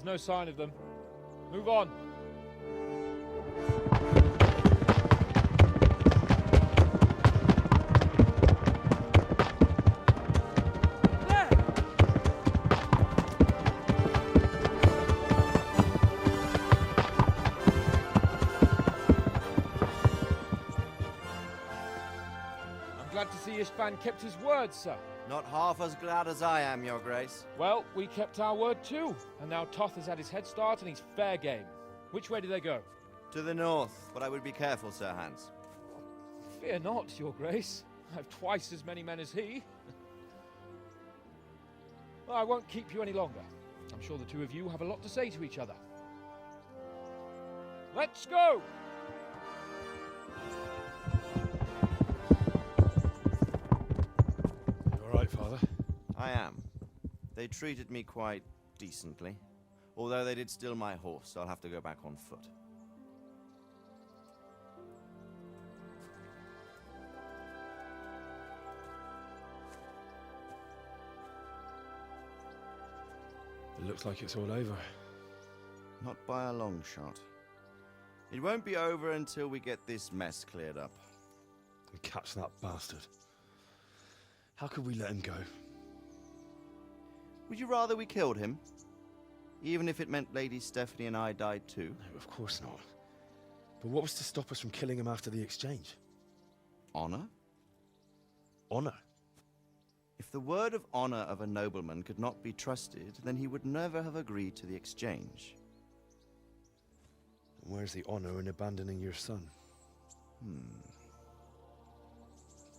There's no sign of them. Move on. Glad to see Istvan kept his word, sir. Not half as glad as I am, Your Grace. Well, we kept our word too, and now Toth has had his head start and he's fair game. Which way do they go? To the north, but I would be careful, Sir Hans. Fear not, Your Grace. I have twice as many men as he. Well, I won't keep you any longer. I'm sure the two of you have a lot to say to each other. Let's go! Father? I am. They treated me quite decently. Although they did steal my horse, so I'll have to go back on foot. It looks like it's all over. Not by a long shot. It won't be over until we get this mess cleared up. And catch that bastard. How could we let him go? Would you rather we killed him? Even if it meant Lady Stephanie and I died too? No, of course not. But what was to stop us from killing him after the exchange? Honor? Honor? If the word of honor of a nobleman could not be trusted, then he would never have agreed to the exchange. Where's the honor in abandoning your son?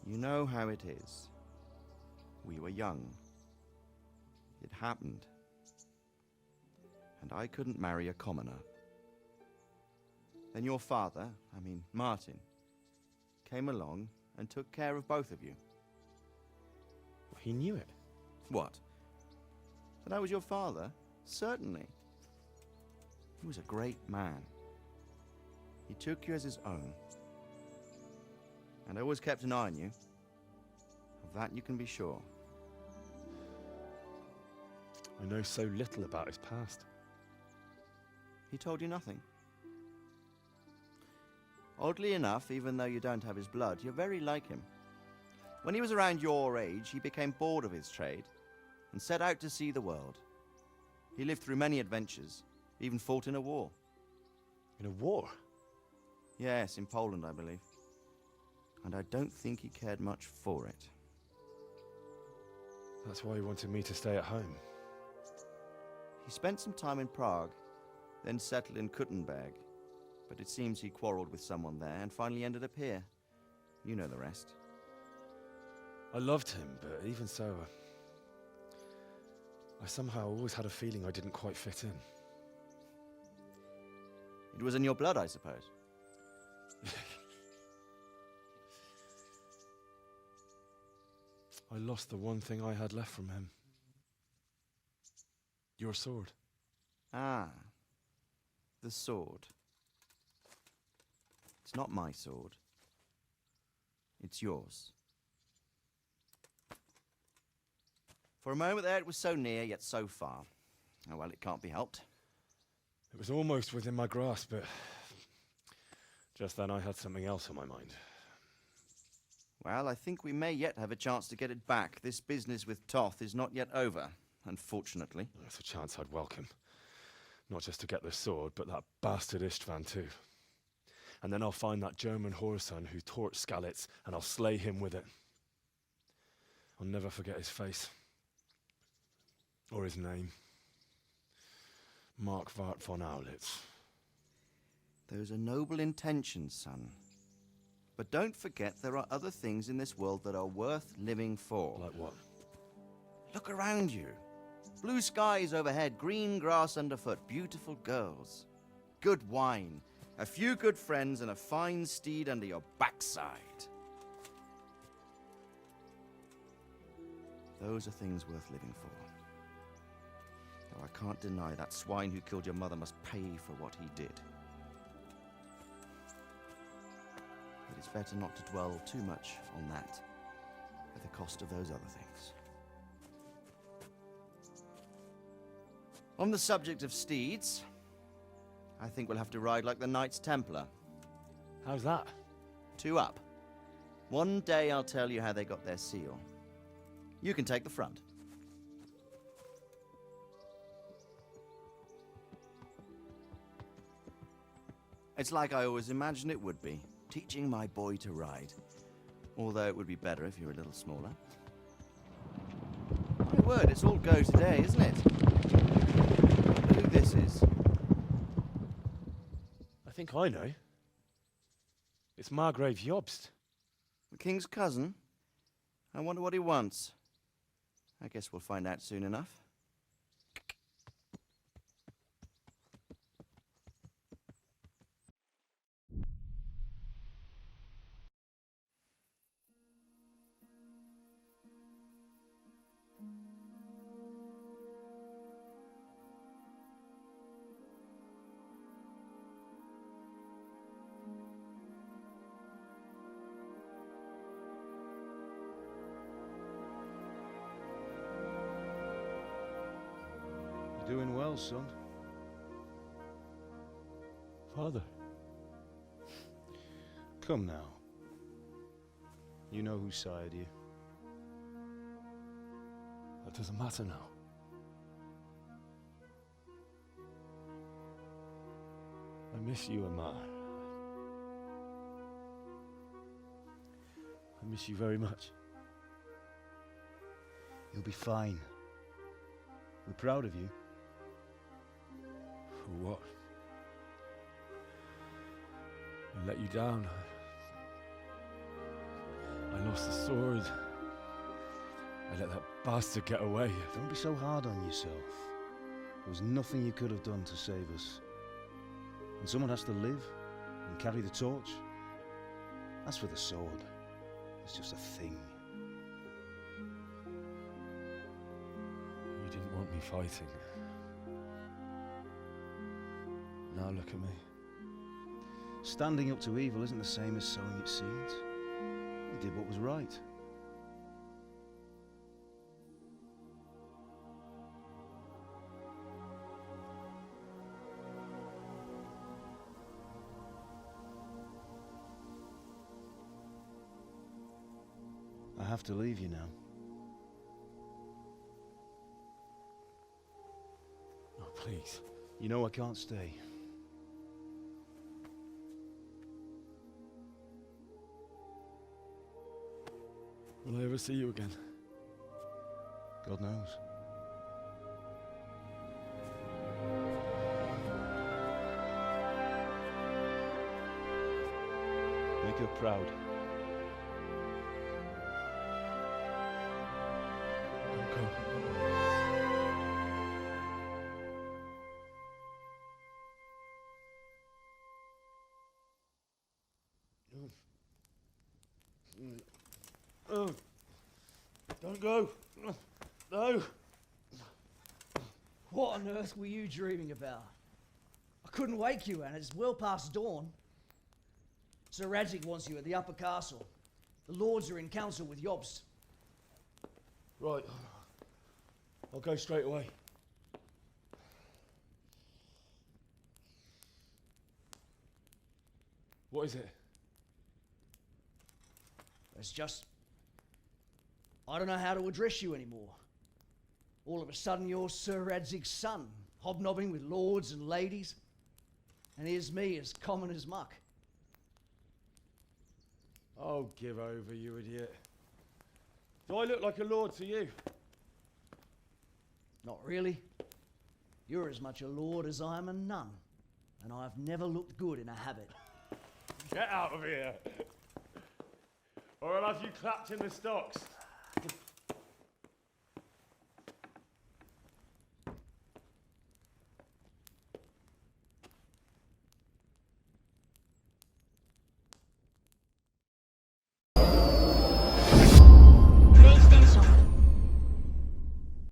You know how it is. We were young. It happened. And I couldn't marry a commoner. Then your father, Martin, came along and took care of both of you. He knew it. What? That I was your father? Certainly. He was a great man. He took you as his own. And always kept an eye on you. Of that you can be sure. I know so little about his past. He told you nothing? Oddly enough, even though you don't have his blood, you're very like him. When he was around your age, he became bored of his trade and set out to see the world. He lived through many adventures, even fought in a war. In a war? Yes, in Poland, I believe. And I don't think he cared much for it. That's why he wanted me to stay at home. He spent some time in Prague, then settled in Kuttenberg. But it seems he quarreled with someone there and finally ended up here. You know the rest. I loved him, but even so, I somehow always had a feeling I didn't quite fit in. It was in your blood, I suppose. I lost the one thing I had left from him. Your sword. Ah, the sword. It's not my sword. It's yours. For a moment there, it was so near, yet so far. Oh, well, it can't be helped. It was almost within my grasp, but just then I had something else on my mind. Well, I think we may yet have a chance to get it back. This business with Toth is not yet over, unfortunately. That's a chance I'd welcome. Not just to get the sword, but that bastard Istvan too. And then I'll find that German whoreson who torched Skalitz, and I'll slay him with it. I'll never forget his face. Or his name. Mark Vart von Aulitz. Those are noble intentions, son. But don't forget there are other things in this world that are worth living for. Like what? Look around you. Blue skies overhead, green grass underfoot, beautiful girls. Good wine, a few good friends, and a fine steed under your backside. Those are things worth living for. Though I can't deny that swine who killed your mother must pay for what he did. But it's better not to dwell too much on that at the cost of those other things. On the subject of steeds, I think we'll have to ride like the Knights Templar. How's that? 2 up. One day I'll tell you how they got their seal. You can take the front. It's like I always imagined it would be, teaching my boy to ride. Although it would be better if you were a little smaller. My word, it's all go today, isn't it? I wonder who this is. I think I know. It's Margrave Jobst. The king's cousin? I wonder what he wants. I guess we'll find out soon enough. You're doing well, son. Father. Come now. You know who sired you. That doesn't matter now. I miss you, Amar. I miss you very much. You'll be fine. We're proud of you. For what? I let you down. I lost the sword. I let that bastard get away. Don't be so hard on yourself. There was nothing you could have done to save us. And someone has to live and carry the torch. As for the sword, it's just a thing. You didn't want me fighting. Now look at me. Standing up to evil isn't the same as sowing its seeds. You did what was right. I have to leave you now. Oh, please. You know I can't stay. Will I ever see you again? God knows. Make her proud. Don't go. Oh, don't go. No. What on earth were you dreaming about? I couldn't wake you, and it's well past dawn. Sir Radzig wants you at the upper castle. The lords are in council with Jobst. Right. I'll go straight away. What is it? It's just... I don't know how to address you anymore. All of a sudden you're Sir Radzig's son, hobnobbing with lords and ladies. And here's me, as common as muck. Oh, give over, you idiot. Do I look like a lord to you? Not really. You're as much a lord as I am a nun. And I've never looked good in a habit. Get out of here! Or I'll have you clapped in the stocks.